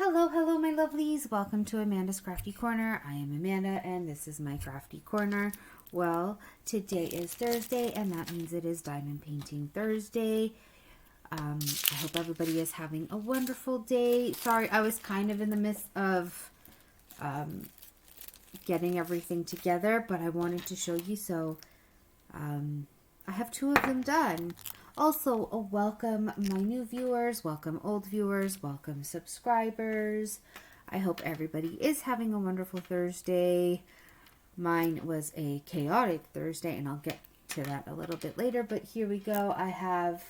Hello, my lovelies. Welcome to Amanda's Crafty Corner. I am Amanda, and this is my Crafty Corner. Well, today is Thursday, and that means it is Diamond Painting Thursday. I hope everybody is having a wonderful day. Sorry, I was kind of in the midst of getting everything together, but I wanted to show you, so I have 2 of them done. Also, welcome my new viewers, welcome old viewers, welcome subscribers. I hope everybody is having a wonderful Thursday. Mine was a chaotic Thursday, and I'll get to that a little bit later, but here we go. I have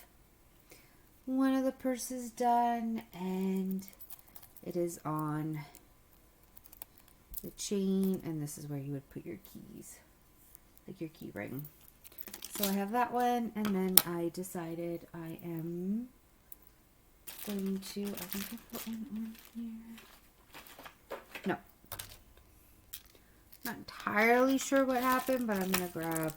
one of the purses done, and it is on the chain, and this is where you would put your keys, like your key ring. So I have that one, and then I decided I am going to, I think I put one on here. No. Not entirely sure what happened, but I'm going to grab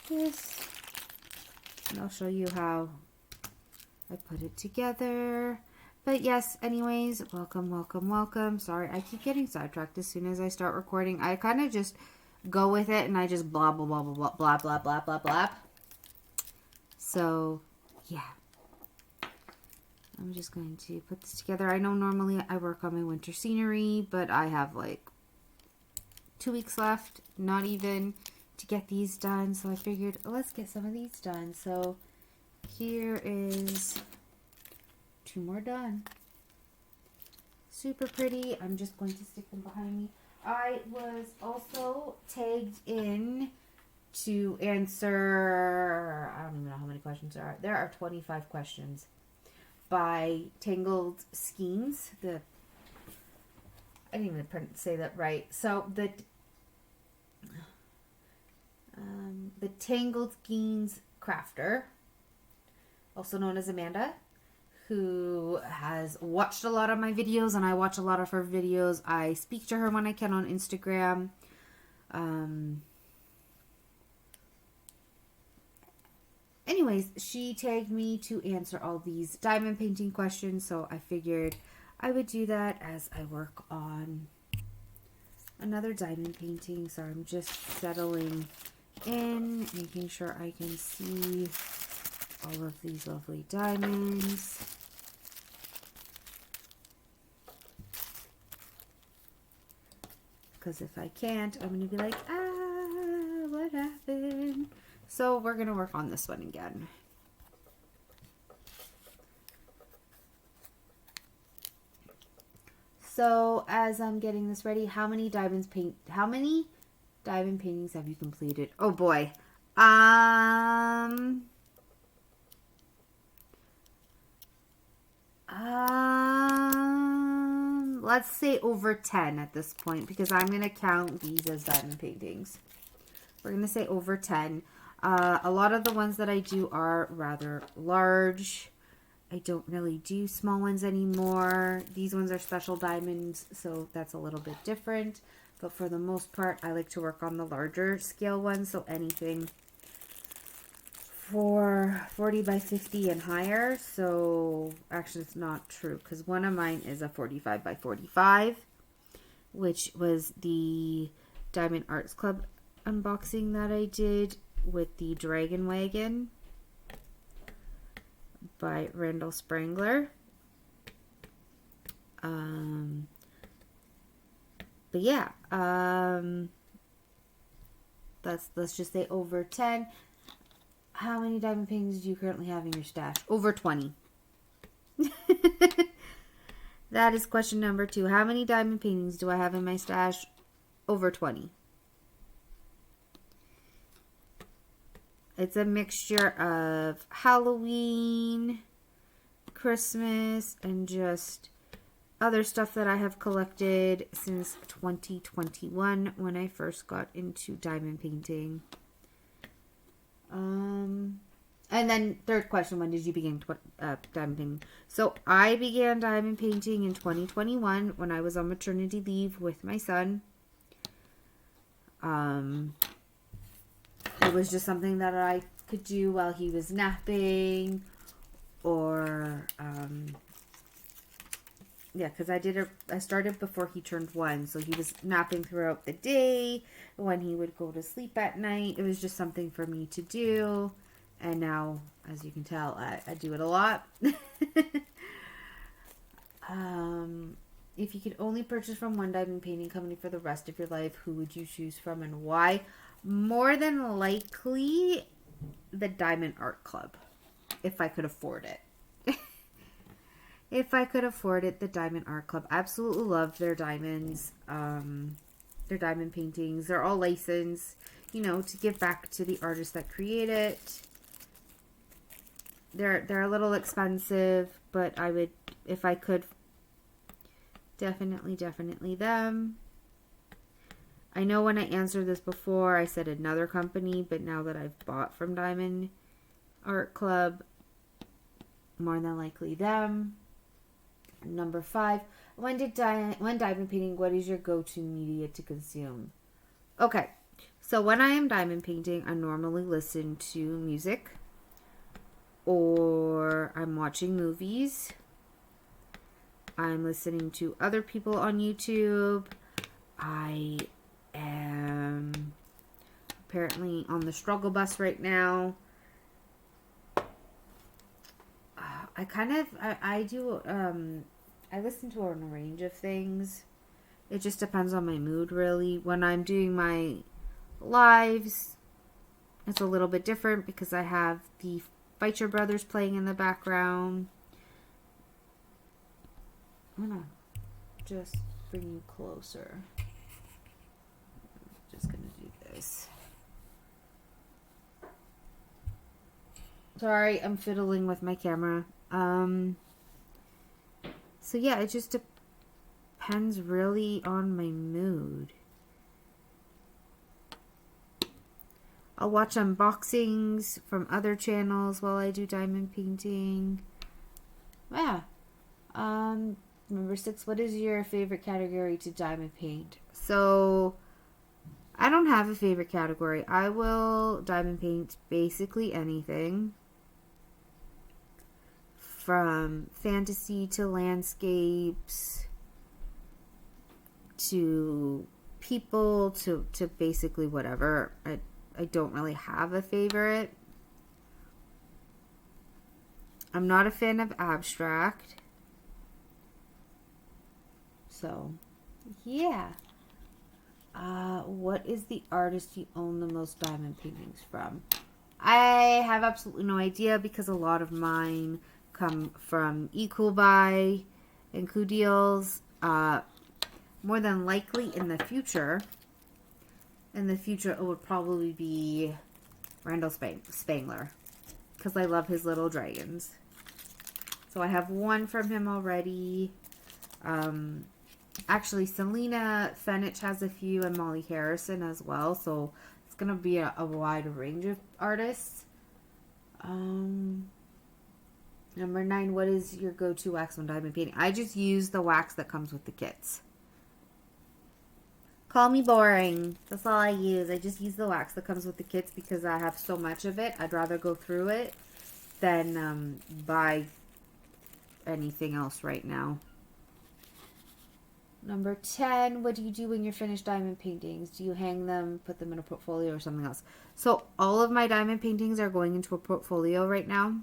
this, and I'll show you how I put it together. But yes, anyways, welcome. Sorry, I keep getting sidetracked as soon as I start recording. I kind of just go with it, and I just blah, blah, blah, blah, blah, blah, blah, blah, blah. So, yeah. I'm just going to put this together. I know normally I work on my winter scenery, but I have like 2 weeks left, not even, to get these done. So I figured, let's get some of these done. So here is 2 more done. Super pretty. I'm just going to stick them behind me. I was also tagged in to answer, I don't even know how many questions there are. There are 25 questions by Tangled Skeins. I didn't even say that right. So the Tangled Skeins crafter, also known as Amanda, who has watched a lot of my videos, and I watch a lot of her videos. I speak to her when I can on Instagram. Anyways, she tagged me to answer all these diamond painting questions, so I figured I would do that as I work on another diamond painting. So I'm just settling in, making sure I can see all of these lovely diamonds. Because if I can't, I'm going to be like, what happened? So we're going to work on this one again. So as I'm getting this ready, how many diamond paintings have you completed? Oh boy. Let's say over 10 at this point, because I'm going to count these as diamond paintings. We're going to say over 10. A lot of the ones that I do are rather large. I don't really do small ones anymore. These ones are special diamonds, so that's a little bit different. But for the most part, I like to work on the larger scale ones, so anything for 40 by 50 and higher. So actually it's not true, because one of mine is a 45 by 45, which was the Diamond Arts Club unboxing that I did with the Dragon Wagon by Randall Sprangler. But yeah, let's just say over 10. How many diamond paintings do you currently have in your stash? Over 20. That is question number 2. How many diamond paintings do I have in my stash? Over 20. It's a mixture of Halloween, Christmas, and just other stuff that I have collected since 2021 when I first got into diamond painting. And then third question, when did you begin diamond painting? So I began diamond painting in 2021 when I was on maternity leave with my son. It was just something that I could do while he was napping, or yeah, because I started before he turned 1, so he was napping throughout the day. When he would go to sleep at night, it was just something for me to do. And now, as you can tell, I do it a lot. If you could only purchase from one diamond painting company for the rest of your life, who would you choose from and why? More than likely, the Diamond Art Club, if I could afford it. If I could afford it, the Diamond Art Club. Absolutely love their diamonds, their diamond paintings. They're all licensed, you know, to give back to the artists that create it. They're a little expensive, but I would, if I could, definitely them. I know when I answered this before, I said another company, but now that I've bought from Diamond Art Club, more than likely them. Number 5, when diamond painting, what is your go-to media to consume? Okay, so when I am diamond painting, I normally listen to music, or I'm watching movies. I'm listening to other people on YouTube. I am apparently on the struggle bus right now. I listen to a range of things. It just depends on my mood, really. When I'm doing my lives, it's a little bit different because I have the Fight Your Brothers playing in the background. I'm gonna just bring you closer. I'm just gonna do this. Sorry, I'm fiddling with my camera. So yeah, it just depends really on my mood. I'll watch unboxings from other channels while I do diamond painting. Yeah. Number 6, what is your favorite category to diamond paint? So, I don't have a favorite category. I will diamond paint basically anything. From fantasy to landscapes to people to basically whatever. I don't really have a favorite. I'm not a fan of abstract. So, yeah. What is the artist you own the most diamond paintings from? I have absolutely no idea because a lot of mine come from eCool Buy and Cool Deals. More than likely in the future, it would probably be Randall Spangler because I love his little dragons. So I have one from him already. Actually, Selena Fenich has a few, and Molly Harrison as well. So it's going to be a wide range of artists. Number 9, what is your go-to wax when diamond painting? I just use the wax that comes with the kits. Call me boring. That's all I use. I just use the wax that comes with the kits because I have so much of it. I'd rather go through it than buy anything else right now. Number 10, what do you do when you're finished diamond paintings? Do you hang them, put them in a portfolio, or something else? So all of my diamond paintings are going into a portfolio right now.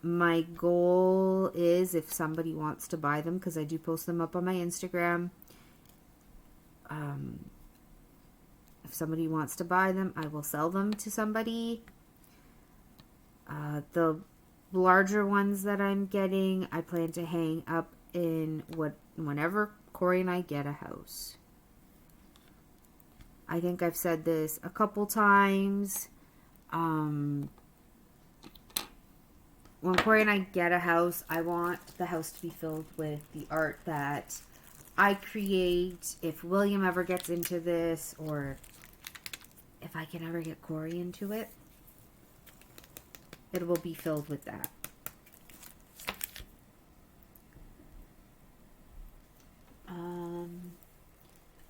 My goal is if somebody wants to buy them, because I do post them up on my Instagram. If somebody wants to buy them, I will sell them to somebody. The larger ones that I'm getting, I plan to hang up in whenever Corey and I get a house. I think I've said this a couple times. When Corey and I get a house, I want the house to be filled with the art that I create. If William ever gets into this, or if I can ever get Corey into it, it will be filled with that.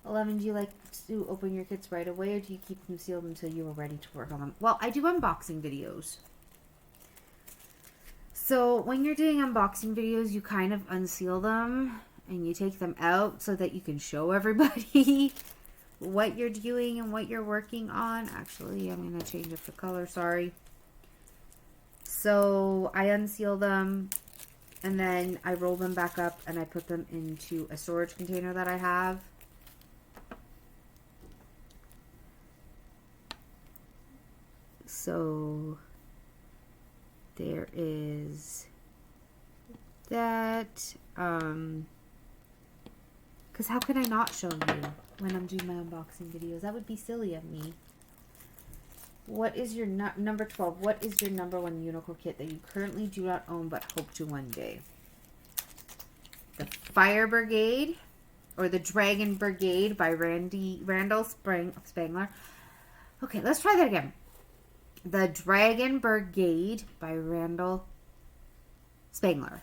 11, do you like to open your kits right away, or do you keep them sealed until you are ready to work on them? Well, I do unboxing videos. So when you're doing unboxing videos, you kind of unseal them and you take them out so that you can show everybody what you're doing and what you're working on. Actually, I'm going to change up the color, sorry. So I unseal them and then I roll them back up and I put them into a storage container that I have. So there is that. Because how can I not show you when I'm doing my unboxing videos? That would be silly of me. What is your number 12? What is your number one unicorn kit that you currently do not own but hope to one day? The Fire Brigade or the Dragon Brigade by Randall Spangler. Okay, let's try that again. The Dragon Brigade by Randall Spangler.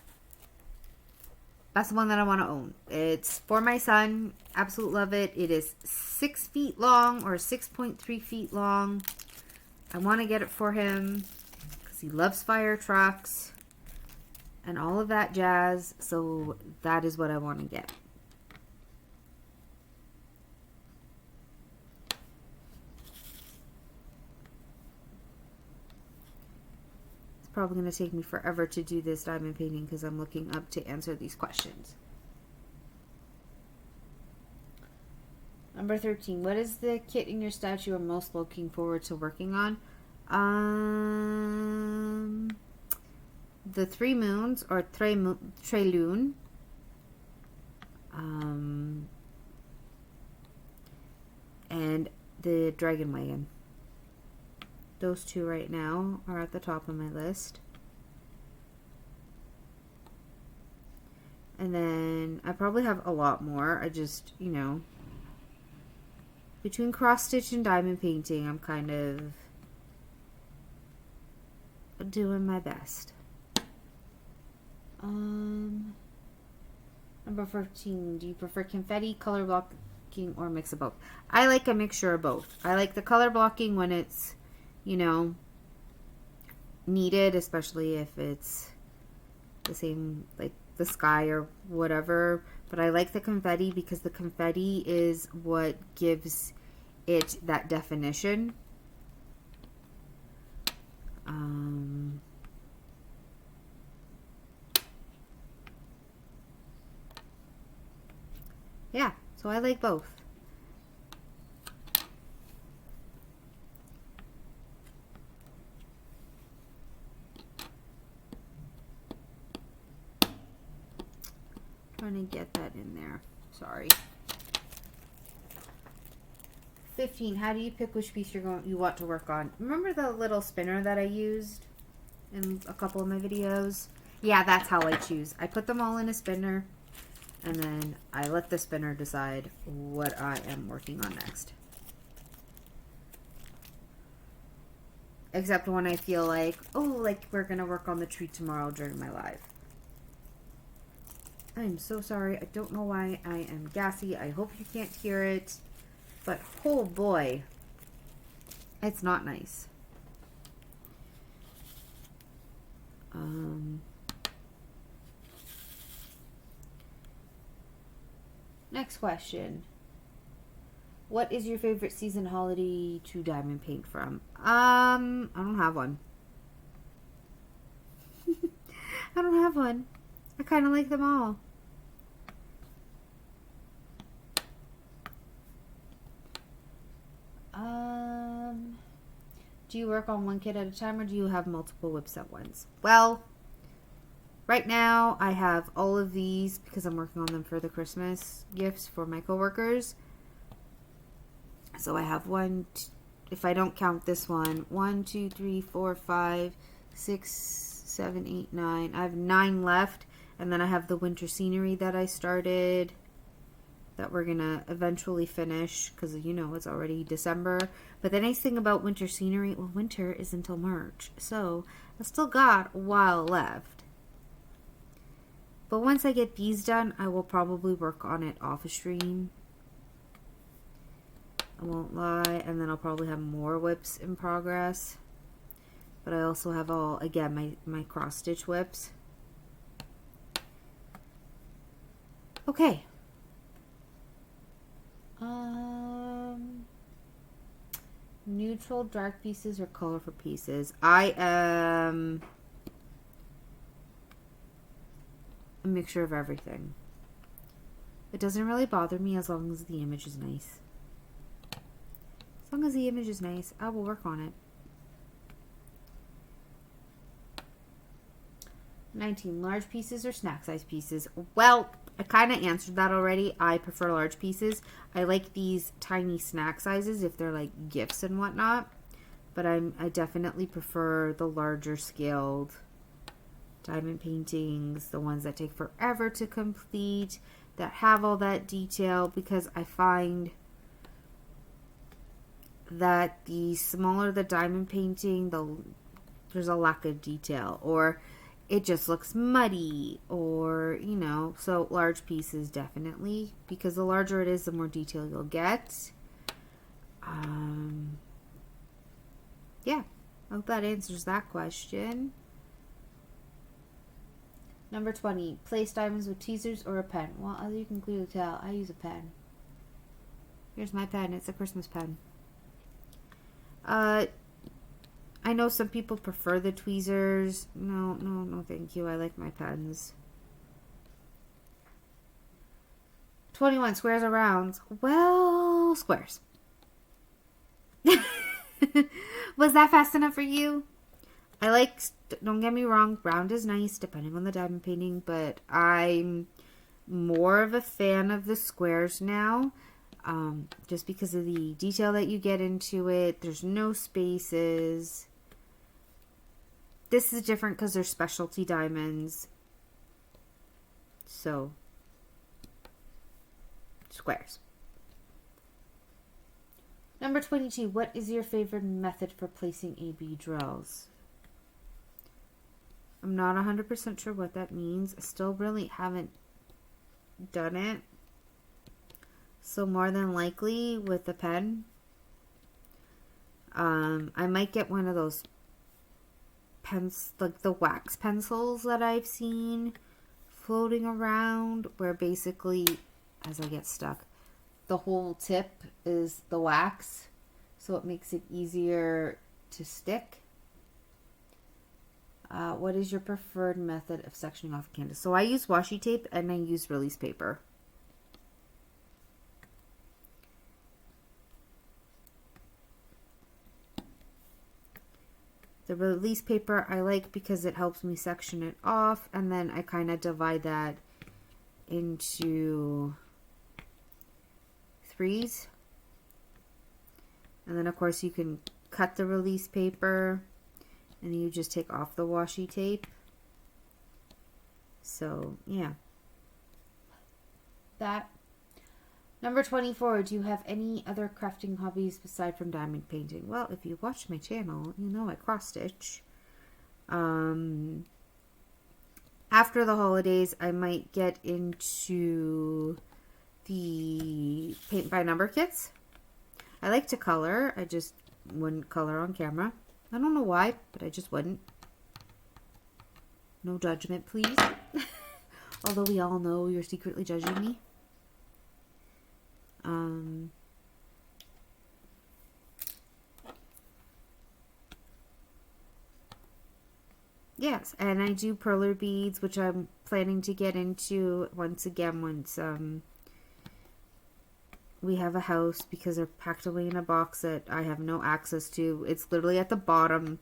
That's the one that I want to own. It's for my son. Absolute love it. It is 6 feet long or 6.3 feet long. I want to get it for him because he loves fire trucks and all of that jazz. So that is what I want to get. Probably going to take me forever to do this diamond painting because I'm looking up to answer these questions. Number 13. What is the kit in your stash you are most looking forward to working on? The 3 moons or Tre Lune. And the Dragon Wagon. Those 2 right now are at the top of my list. And then I probably have a lot more. I just, you know, between cross stitch and diamond painting, I'm kind of doing my best. Number 14. Do you prefer confetti, color blocking, or mix of both? I like a mixture of both. I like the color blocking when it's, you know, needed, especially if it's the same, like the sky or whatever. But I like the confetti because the confetti is what gives it that definition. Yeah, so I like both. Trying to get that in there. Sorry. 15. How do you pick which piece you want to work on? Remember the little spinner that I used in a couple of my videos? Yeah, that's how I choose. I put them all in a spinner, and then I let the spinner decide what I am working on next. Except when I feel like, oh, like we're going to work on the tree tomorrow during my live. I'm so sorry. I don't know why I am gassy. I hope you can't hear it. But, oh boy, it's not nice. Next question. What is your favorite season holiday to diamond paint from? I don't have one. I don't have one. I kind of like them all. Do you work on one kit at a time or do you have multiple WIPs at once? Well, right now I have all of these because I'm working on them for the Christmas gifts for my coworkers. So I have one, if I don't count this one, 1, 2, 3, 4, 5, 6, 7, 8, 9. I have 9 left. And then I have the winter scenery that I started that we're going to eventually finish because, you know, it's already December. But the nice thing about winter scenery, well, winter is until March. So I still got a while left. But once I get these done, I will probably work on it off a stream. I won't lie. And then I'll probably have more WIPs in progress. But I also have all, again, my cross stitch whips. Okay. Neutral dark pieces or colorful pieces? I am a mixture of everything. It doesn't really bother me as long as the image is nice. As long as the image is nice, I will work on it. 19. Large pieces or snack size pieces? Well, I kind of answered that already. I prefer large pieces. I like these tiny snack sizes if they're like gifts and whatnot. But I definitely prefer the larger scaled diamond paintings, the ones that take forever to complete, that have all that detail, because I find that the smaller the diamond painting, there's a lack of detail, or it just looks muddy, or, you know, so large pieces definitely, because the larger it is, the more detail you'll get. Yeah, I hope that answers that question. Number 20, place diamonds with tweezers or a pen? Well, as you can clearly tell, I use a pen. Here's my pen. It's a Christmas pen. I know some people prefer the tweezers. No, thank you. I like my pens. 21, squares or rounds? Well, squares. Was that fast enough for you? I like, don't get me wrong, round is nice depending on the diamond painting, but I'm more of a fan of the squares now, just because of the detail that you get into it. There's no spaces. This is different because they're specialty diamonds. So, squares. Number 22, what is your favorite method for placing AB drills? I'm not 100% sure what that means. I still really haven't done it. So more than likely with the pen. I might get one of those pens, like the wax pencils that I've seen floating around, where basically, as I get stuck, the whole tip is the wax, so it makes it easier to stick. What is your preferred method of sectioning off canvas? So I use washi tape and I use release paper. The release paper I like because it helps me section it off, and then I kind of divide that into threes. And then of course you can cut the release paper and you just take off the washi tape. So yeah, that. Number 24, do you have any other crafting hobbies aside from diamond painting? Well, if you watch my channel, you know I cross stitch. After the holidays, I might get into the paint by number kits. I like to color. I just wouldn't color on camera. I don't know why, but I just wouldn't. No judgment, please. Although we all know you're secretly judging me. Yes, and I do perler beads, which I'm planning to get into once again once we have a house, because they're packed away in a box that I have no access to. It's literally at the bottom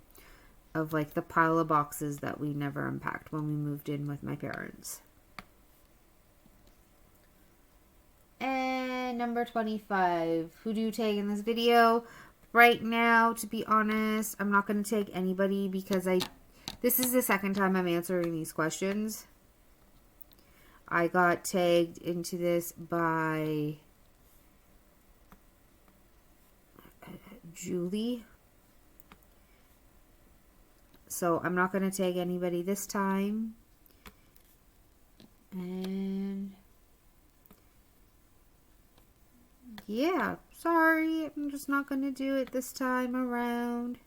of like the pile of boxes that we never unpacked when we moved in with my parents. And number 25, who do you tag in this video? Right now, to be honest, I'm not going to tag anybody because this is the second time I'm answering these questions. I got tagged into this by Julie. So I'm not going to tag anybody this time. And yeah, sorry, I'm just not going to do it this time around.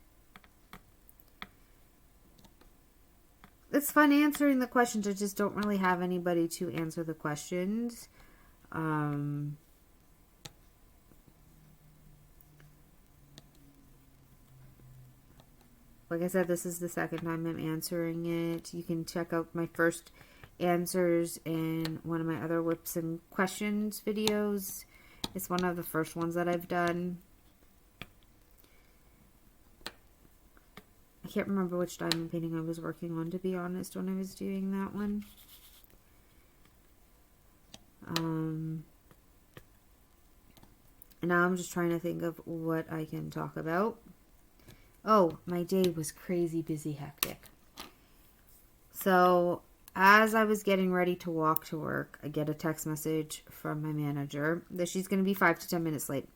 it's fun answering the questions. I just don't really have anybody to answer the questions. Like I said, this is the second time I'm answering it. You can check out my first answers in one of my other whips and questions videos. It's one of the first ones that I've done. I can't remember which diamond painting I was working on, to be honest, when I was doing that one. And now I'm just trying to think of what I can talk about. Oh, my day was crazy busy, hectic. So, as I was getting ready to walk to work, I get a text message from my manager that she's going to be 5 to 10 minutes late.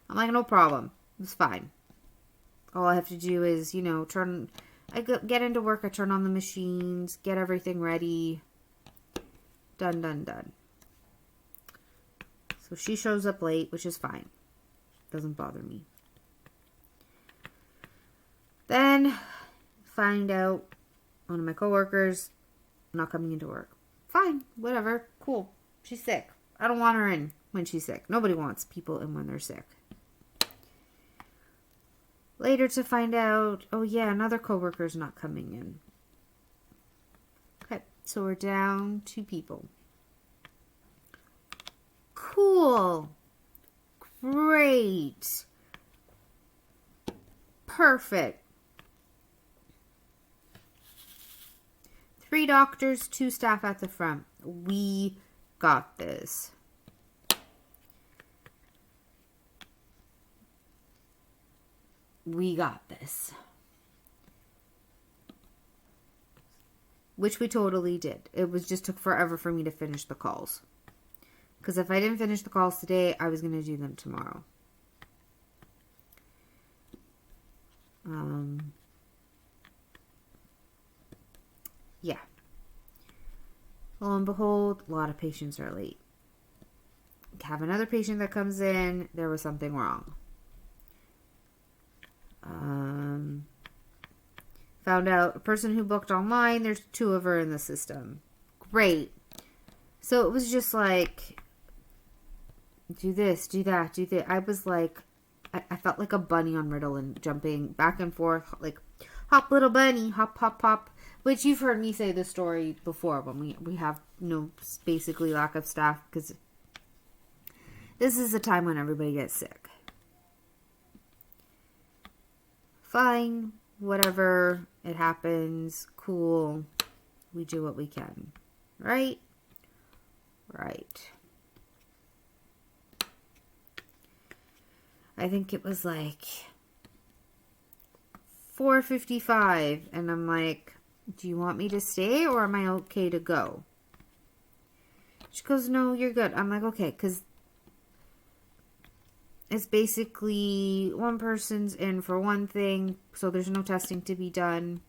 I'm like, no problem. It's fine. All I have to do is, you know, get into work, I turn on the machines, get everything ready. Done, done, done. So she shows up late, which is fine. Doesn't bother me. Then, find out one of my coworkers not coming into work. Fine, whatever, cool. She's sick. I don't want her in when she's sick. Nobody wants people in when they're sick. Later to find out, oh yeah, another coworker's not coming in. Okay, so we're down 2 people. Cool. Great. Perfect. 3 doctors, 2 staff at the front. We got this. We got this. Which we totally did. It was just took forever for me to finish the calls. Because if I didn't finish the calls today, I was going to do them tomorrow. Yeah. Lo and behold, a lot of patients are late. Have another patient that comes in, there was something wrong. Found out a person who booked online, there's 2 of her in the system. Great. So it was just like, do this, do that, do that. I was like, I felt like a bunny on Ritalin, jumping back and forth, like, hop little bunny, hop, hop, hop. Which you've heard me say this story before when we have basically lack of staff, because this is the time when everybody gets sick. Fine, whatever, it happens, cool, we do what we can, right? Right. I think it was like 4:55, and I'm like, do you want me to stay or am I okay to go? She goes, no, you're good. I'm like, okay, because it's basically one person's in for one thing, so there's no testing to be done.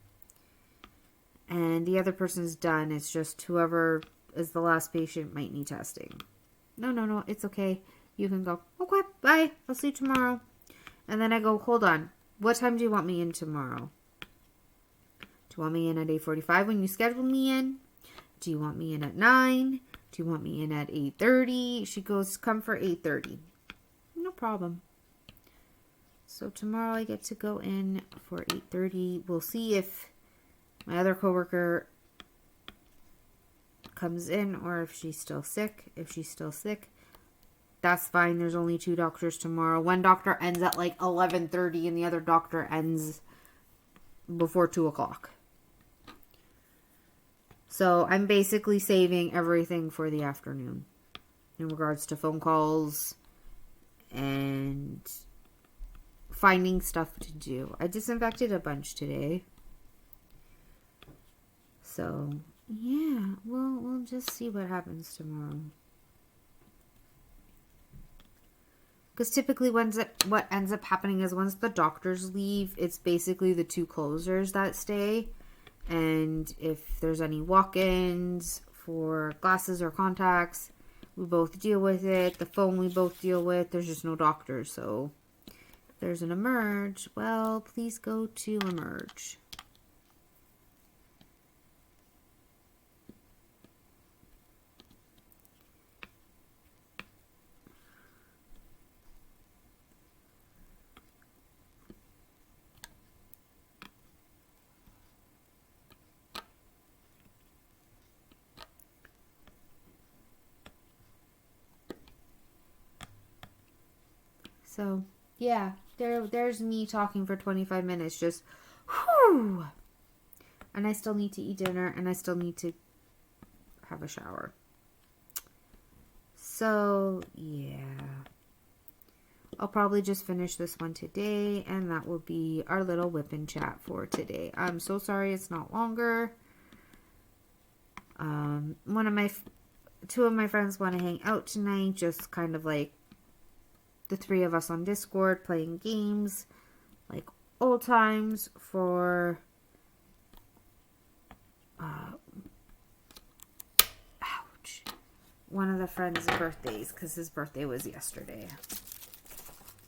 And the other person's done. It's just whoever is the last patient might need testing. No, it's okay. You can go. Okay, bye. I'll see you tomorrow. And then I go, hold on. What time do you want me in tomorrow? Do you want me in at 8:45 when you scheduled me in? Do you want me in at 9? Do you want me in at 8:30? She goes, come for 8:30. No problem. So tomorrow I get to go in for 8:30. We'll see if my other coworker comes in or if she's still sick. If she's still sick, that's fine. There's only 2 doctors tomorrow. One doctor ends at like 11:30 and the other doctor ends before 2 o'clock. So I'm basically saving everything for the afternoon in regards to phone calls and finding stuff to do. I disinfected a bunch today. So, yeah, we'll just see what happens tomorrow. Because typically what ends up happening is once the doctors leave, it's basically the 2 closers that stay. And if there's any walk-ins for glasses or contacts, we both deal with it. The phone we both deal with. There's just no doctors. So if there's an emerge, well, please go to emerge. So, yeah, there's me talking for 25 minutes, just, whew. And I still need to eat dinner, and I still need to have a shower. So, yeah. I'll probably just finish this one today, and that will be our little WIP Chat for today. I'm so sorry it's not longer. Two of my friends want to hang out tonight, just kind of like the three of us on Discord playing games, like old times for one of the friends' birthdays, because his birthday was yesterday.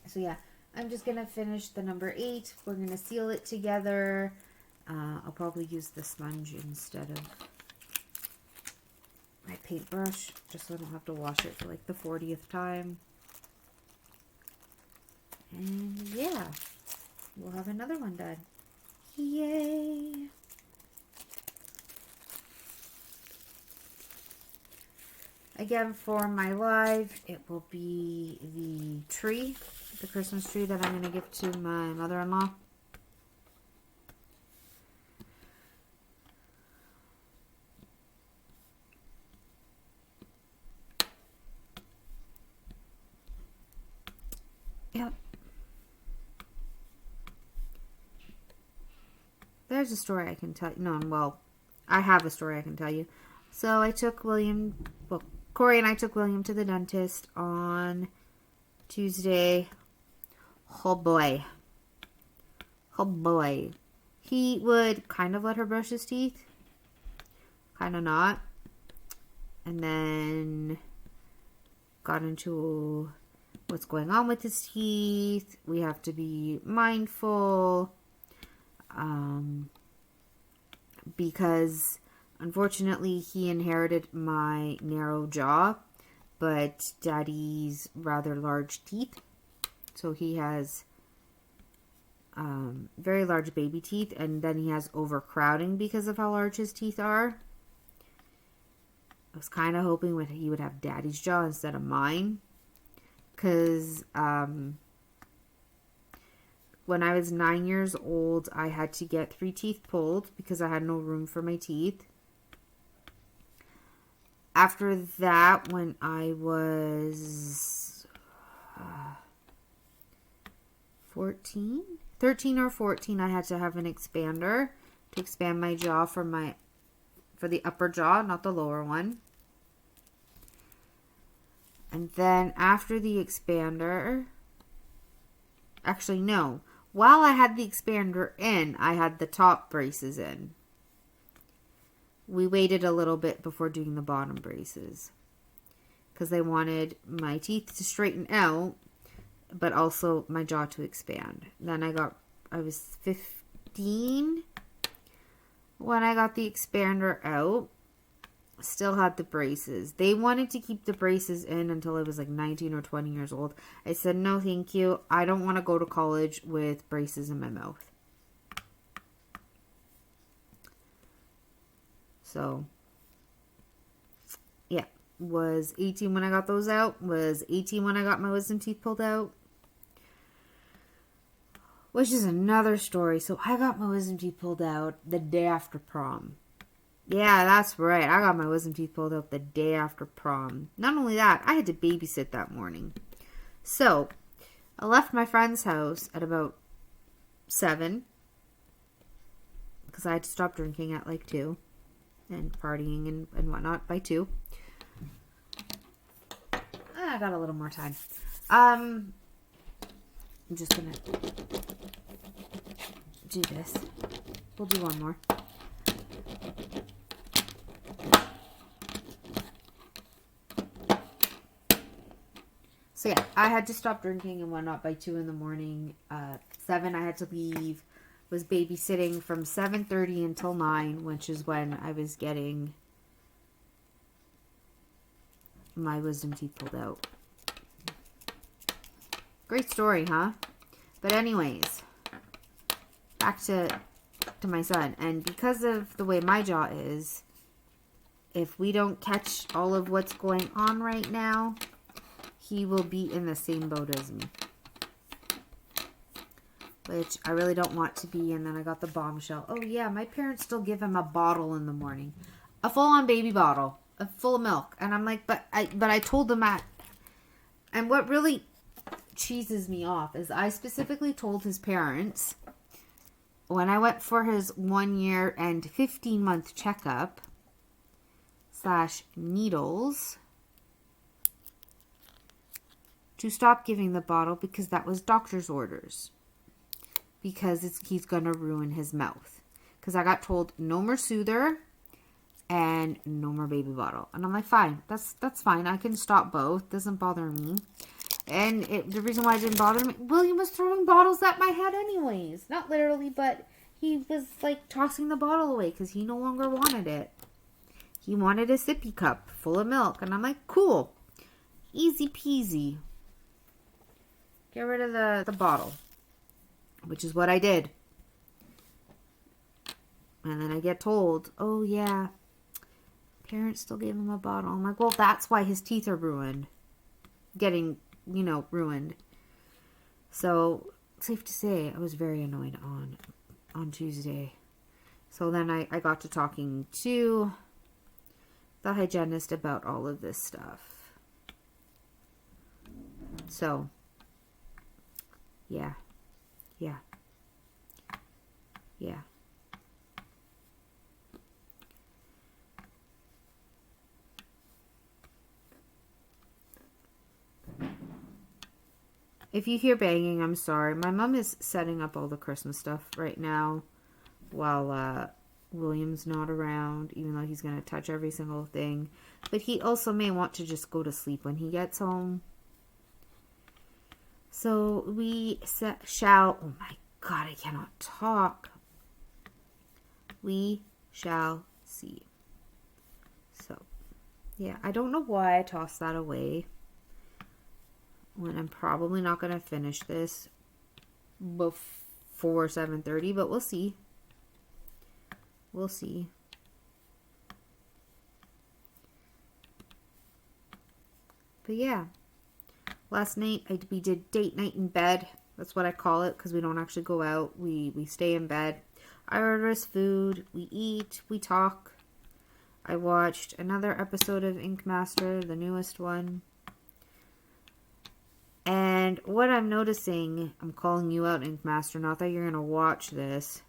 So yeah, I'm just going to finish the number 8. We're going to seal it together. I'll probably use the sponge instead of my paintbrush, just so I don't have to wash it for like the 40th time. And yeah, we'll have another one done. Yay! Again, for my live, it will be the tree, the Christmas tree that I'm going to give to my mother-in-law. Yep. There's a story I can tell you. No, well, I have a story I can tell you. So I took Corey and I took William to the dentist on Tuesday. Oh boy. Oh boy. He would kind of let her brush his teeth. Kind of not. And then got into what's going on with his teeth. We have to be mindful. Because unfortunately he inherited my narrow jaw, but Daddy's rather large teeth. So he has very large baby teeth, and then he has overcrowding because of how large his teeth are. I was kind of hoping he would have Daddy's jaw instead of mine. Because when I was 9 years old, I had to get 3 teeth pulled because I had no room for my teeth. After that, when I was 13 or 14, I had to have an expander to expand my jaw for the upper jaw, not the lower one. And then after the expander, actually no, while I had the expander in, I had the top braces in. We waited a little bit before doing the bottom braces because they wanted my teeth to straighten out, but also my jaw to expand. Then I was 15 when I got the expander out. Still had the braces. They wanted to keep the braces in until I was like 19 or 20 years old. I said, no, thank you. I don't want to go to college with braces in my mouth. So, yeah. Was 18 when I got those out. Was 18 when I got my wisdom teeth pulled out. Which is another story. So, I got my wisdom teeth pulled out the day after prom. Yeah, that's right. I got my wisdom teeth pulled out the day after prom. Not only that, I had to babysit that morning. So, I left my friend's house at about 7. Because I had to stop drinking at like 2. And partying and whatnot by 2. I got a little more time. I'm just going to do this. We'll do one more. So yeah, I had to stop drinking and whatnot by 2 in the morning. 7, I had to leave. Was babysitting from 7:30 until 9, which is when I was getting my wisdom teeth pulled out. Great story, huh? But anyways, back to my son. And because of the way my jaw is, if we don't catch all of what's going on right now, he will be in the same boat as me. which I really don't want to be. And then I got the bombshell. Oh yeah, my parents still give him a bottle in the morning, a full-on baby bottle, full of milk. And I'm like, but I told them that. And what really cheeses me off is I specifically told his parents when I went for his 1 year and 15-month checkup / needles to stop giving the bottle because that was doctor's orders. Because he's going to ruin his mouth. Because I got told no more soother and no more baby bottle. And I'm like, fine, that's fine. I can stop both. Doesn't bother me. And the reason why it didn't bother me, William was throwing bottles at my head anyways. Not literally, but he was like tossing the bottle away because he no longer wanted it. He wanted a sippy cup full of milk. And I'm like, cool. Easy peasy. Get rid of the bottle. Which is what I did. And then I get told, oh yeah, parents still gave him a bottle. I'm like, well, that's why his teeth are ruined. Getting, ruined. So, safe to say, I was very annoyed on Tuesday. So then I got to talking to the hygienist about all of this stuff. So, yeah. If you hear banging, I'm sorry. My mom is setting up all the Christmas stuff right now while William's not around, even though he's going to touch every single thing. But he also may want to just go to sleep when he gets home. So we shall... Oh my God, I cannot talk. We shall see. So, yeah, I don't know why I tossed that away when I'm probably not going to finish this before 7:30, but we'll see. We'll see. But yeah, last night we did date night in bed. That's what I call it because we don't actually go out. We stay in bed. I order us food. We eat. We talk. I watched another episode of Ink Master, the newest one. And what I'm noticing, I'm calling you out, Ink Master, not that you're going to watch this.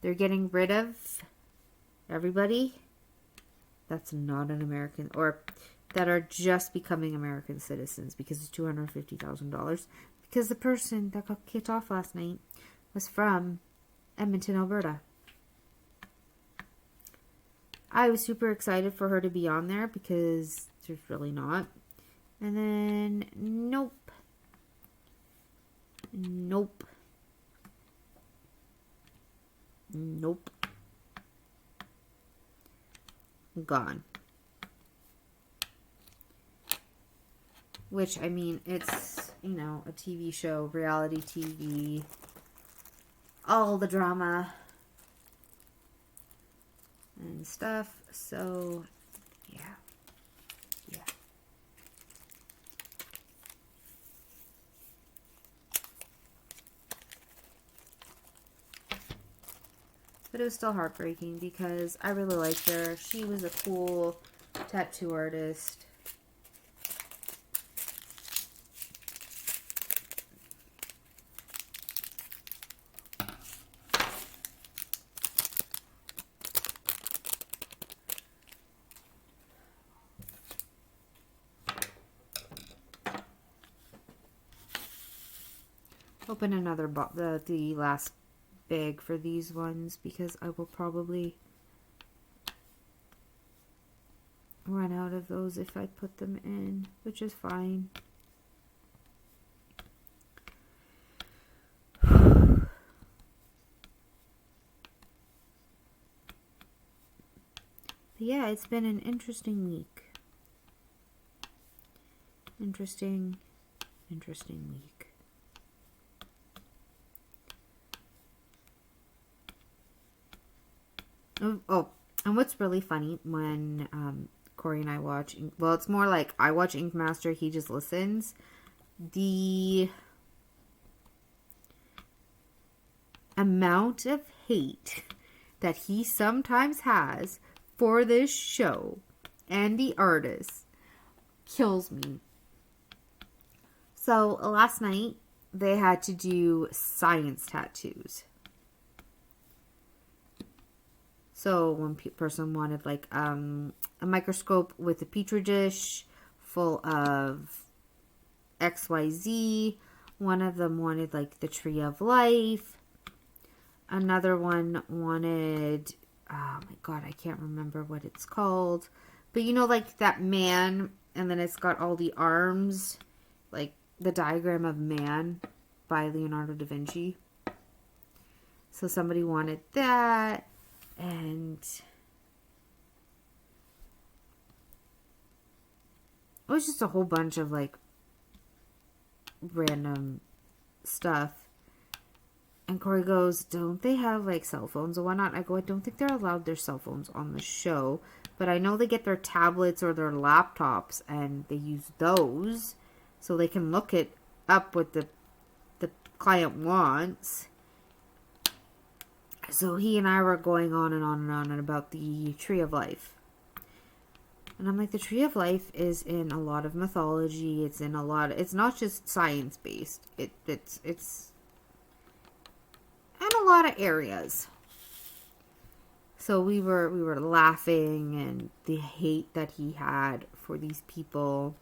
They're getting rid of everybody that's not an American, or that are just becoming American citizens because it's $250,000. Because the person that got kicked off last night was from Edmonton, Alberta. I was super excited for her to be on there because there's really not. And then, nope. Gone. Which, I mean, it's, a TV show, reality TV, all the drama and stuff. So, yeah. But it was still heartbreaking because I really liked her. She was a cool tattoo artist. Open another the last bag for these ones because I will probably run out of those if I put them in, which is fine. But yeah, it's been an interesting week. Interesting week. Oh, and what's really funny when Corey and I watch, well, it's more like I watch Ink Master, he just listens. The amount of hate that he sometimes has for this show and the artists kills me. So last night they had to do science tattoos. So one person wanted like a microscope with a petri dish full of XYZ. One of them wanted like the tree of life. Another one wanted, oh my god, I can't remember what it's called. But you know, like that man, and then it's got all the arms, like the diagram of man by Leonardo da Vinci. So somebody wanted that. And it was just a whole bunch of like random stuff. And Corey goes, don't they have like cell phones or whatnot? I go, I don't think they're allowed their cell phones on the show, but I know they get their tablets or their laptops and they use those so they can look it up what the client wants. So he and I were going on and on and on about the Tree of Life. And I'm like, the Tree of Life is in a lot of mythology. It's in a lot of, it's not just science-based. It's in a lot of areas. So we were laughing and the hate that he had for these people.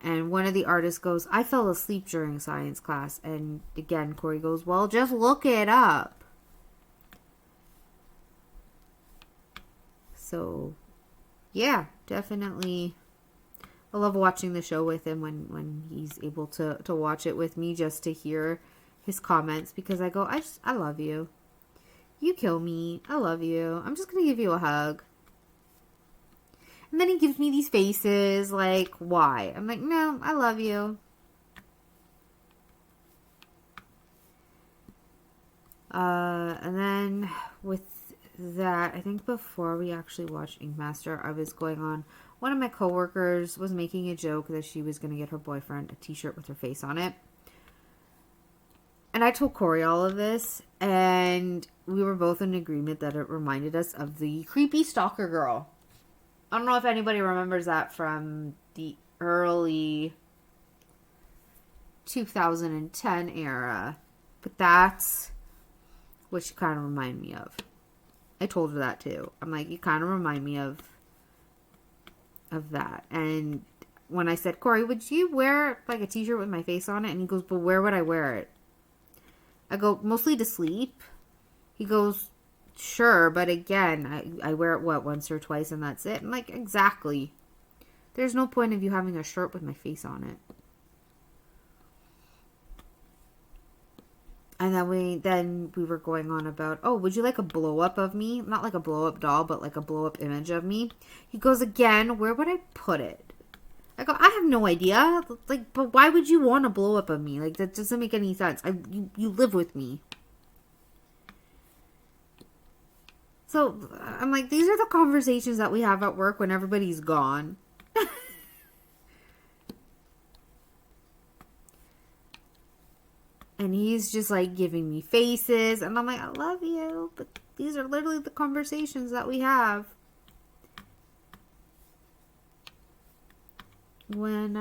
And one of the artists goes, I fell asleep during science class. And again, Corey goes, well, just look it up. So, yeah, definitely. I love watching the show with him when he's able to watch it with me just to hear his comments. Because I go, I love you. You kill me. I love you. I'm just going to give you a hug. And then he gives me these faces like, why? I'm like, no, I love you. And then with that, I think before we actually watched Ink Master, I was going on. One of my coworkers was making a joke that she was going to get her boyfriend a t-shirt with her face on it. And I told Corey all of this, and we were both in agreement that it reminded us of the creepy stalker girl. I don't know if anybody remembers that from the early 2010 era, but that's what she kind of reminded me of. I told her that too. I'm like, you kind of remind me of that. And when I said, Corey, would you wear like a t-shirt with my face on it? And he goes, but where would I wear it? I go, mostly to sleep. He goes, sure, but again, I wear it, once or twice and that's it? I'm like, exactly. There's no point of you having a shirt with my face on it. And then we were going on about, oh, would you like a blow-up of me? Not like a blow-up doll, but like a blow-up image of me. He goes, again, where would I put it? I go, I have no idea. Like, but why would you want a blow-up of me? Like, that doesn't make any sense. You live with me. So, I'm like, these are the conversations that we have at work when everybody's gone. And he's just like giving me faces. And I'm like, I love you. But these are literally the conversations that we have. When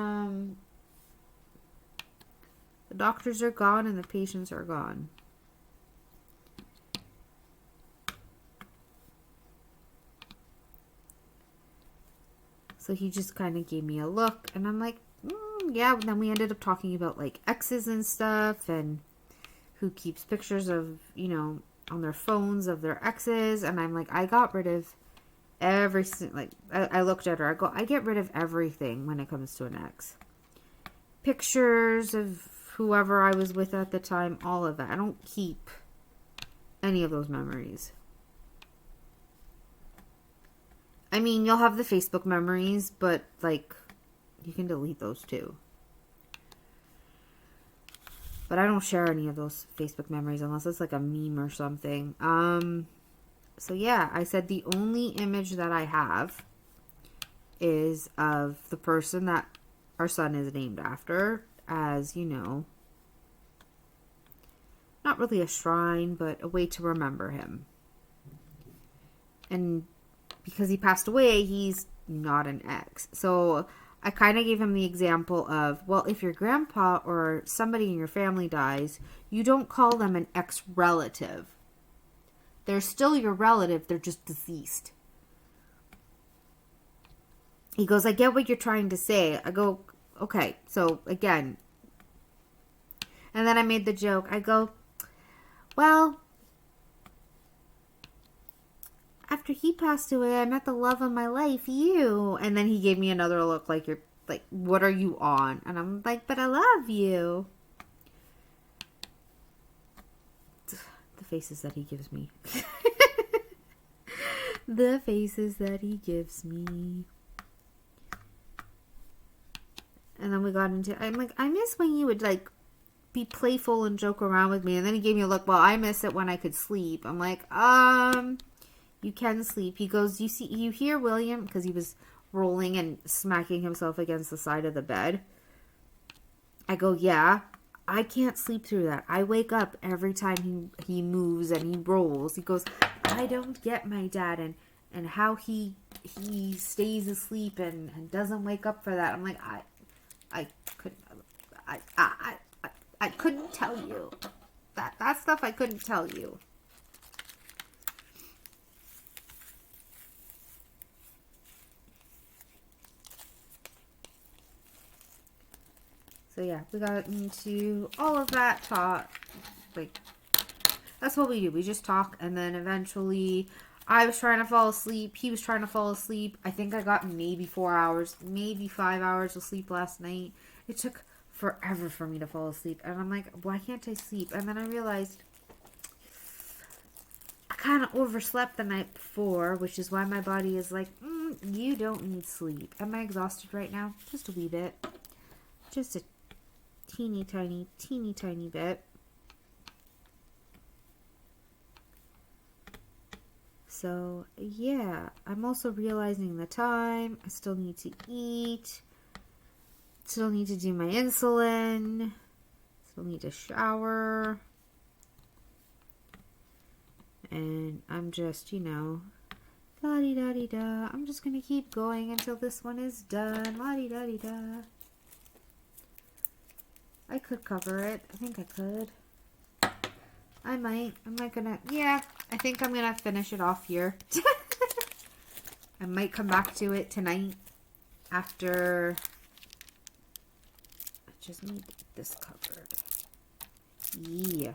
the doctors are gone and the patients are gone. So he just kind of gave me a look. And I'm like, yeah, and then we ended up talking about like exes and stuff and who keeps pictures of, on their phones of their exes. And I'm like, I got rid of I looked at her, I go, I get rid of everything when it comes to an ex. Pictures of whoever I was with at the time, all of that. I don't keep any of those memories. I mean, you'll have the Facebook memories, but like, you can delete those too. But I don't share any of those Facebook memories unless it's like a meme or something. So yeah, I said the only image that I have is of the person that our son is named after as, not not really a shrine, but a way to remember him. And because he passed away, he's not an ex. So I kind of gave him the example of, well, if your grandpa or somebody in your family dies, you don't call them an ex-relative. They're still your relative, they're just deceased. He goes, I get what you're trying to say. I go, okay, so again. And then I made the joke. I go, well, after he passed away, I met the love of my life, you. And then he gave me another look like, you're like, what are you on? And I'm like, but I love you. The faces that he gives me. The faces that he gives me. And then we got into, I'm like, I miss when you would like be playful and joke around with me. And then he gave me a look, well, I miss it when I could sleep. I'm like, you can sleep. He goes, you hear William? Because he was rolling and smacking himself against the side of the bed. I go, yeah, I can't sleep through that. I wake up every time he moves and he rolls. He goes, I don't get my dad and how he stays asleep and doesn't wake up for that. I'm like, I couldn't tell you. That stuff I couldn't tell you. So yeah, we got into all of that talk. Like, that's what we do. We just talk, and then eventually I was trying to fall asleep. He was trying to fall asleep. I think I got maybe 4 hours, maybe 5 hours of sleep last night. It took forever for me to fall asleep. And I'm like, why can't I sleep? And then I realized I kind of overslept the night before, which is why my body is like, you don't need sleep. Am I exhausted right now? Just a wee bit. Just a teeny tiny bit. So, yeah. I'm also realizing the time. I still need to eat. Still need to do my insulin. Still need to shower. And I'm just, la-di-da-di-da. I'm just going to keep going until this one is done. La-di-da-di-da. I could cover it. I think I could. I might. I'm not gonna. Yeah, I think I'm gonna finish it off here. I might come back to it tonight after. I just need this covered. Yeah.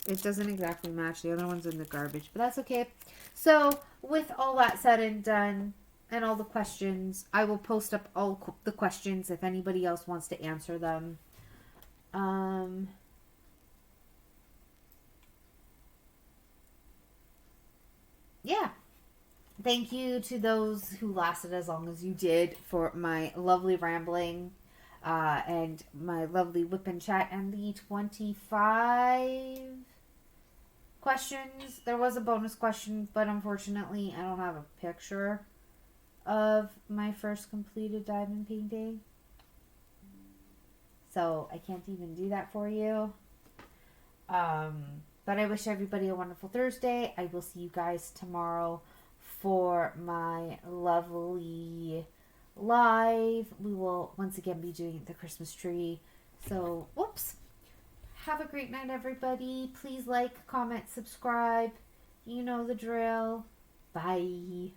It doesn't exactly match. The other one's in the garbage, but that's okay. So, with all that said and done, and all the questions, I will post up all the questions if anybody else wants to answer them. Yeah. Thank you to those who lasted as long as you did for my lovely rambling and my lovely WIP Chat and the 25 questions. There was a bonus question, but unfortunately I don't have a picture of my first completed diamond painting. So I can't even do that for you. But I wish everybody a wonderful Thursday. I will see you guys tomorrow for my lovely live. We will once again be doing the Christmas tree. So, whoops. Have a great night, everybody. Please like, comment, subscribe. You know the drill. Bye.